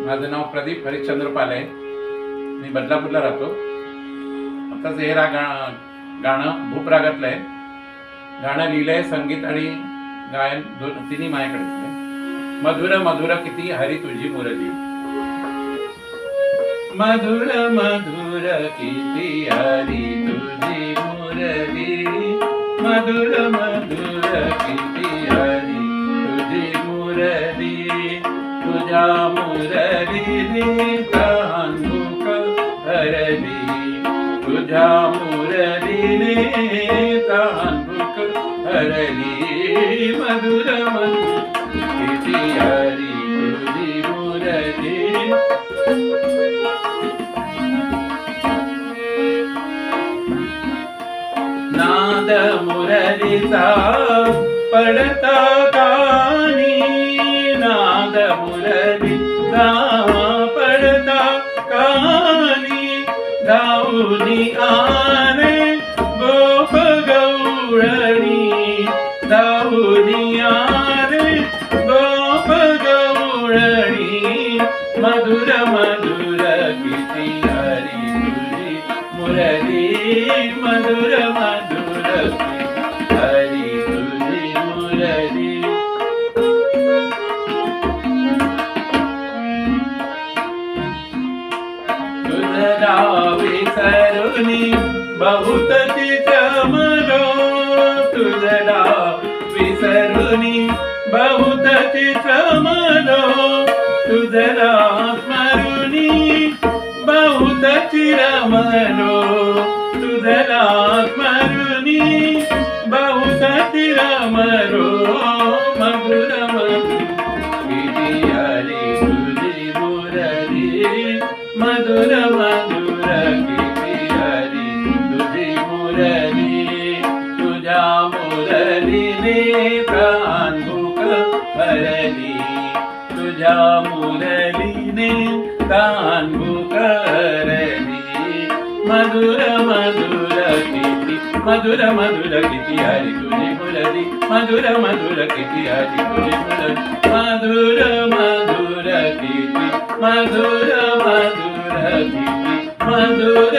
माझं नाव प्रदीप हरिश्चंद्र पाल आहे. मी बदलापूरला राहतो. आताच हे गाणं भूप रागातलं आहे. गाणं लिहिलंय, संगीत आणि गायन तिन्ही माझ्याकडेच आहे. मधुर मधुर किती हरी तुझी मुरली, मधुर मधुर किती हरी तुझी मुरली, मधुर मधुर किती हरी तुझी मुरली, तुझ्या मुरलीने तहानभूक हरली, तुझ्या मुरलीने तहानभूक हरली, मधुर मधुर किती हरी तुझी मुरली. नाद मुरलीचा पडता कानी, नाद मुरलीचा पडता कानी, धावूनी आले गोप गवळणी, धावूनी आले गोप गवळणी, मधुर मधुर किती हरी तुझी मुरली, मधुर मधुर हरी तुझी मुरली. तुझला विसरुनी बहुत चित्रमलो, तुझला विसरुनी बहुत चित्रमलो, तुझला स्मरुनी बहुत चिरमलो, तुझला स्मरुनी बहुत चिरमलो, मधुर मधुर किती हरी तुझी मुरली, मधुर मधुर किती हरी तुझी मुरली, तुझ्या मुरलीने तहानभूक हरली, तुझ्या मुरलीने तहानभूक हरली, मधुर मधुर किती, मधुर मधुर किती हरी तुझी मुरली, मधुर मधुर किती हरी तुझी मुरली, मधुर मधुर किती, मधुर मधुर किती, मधुर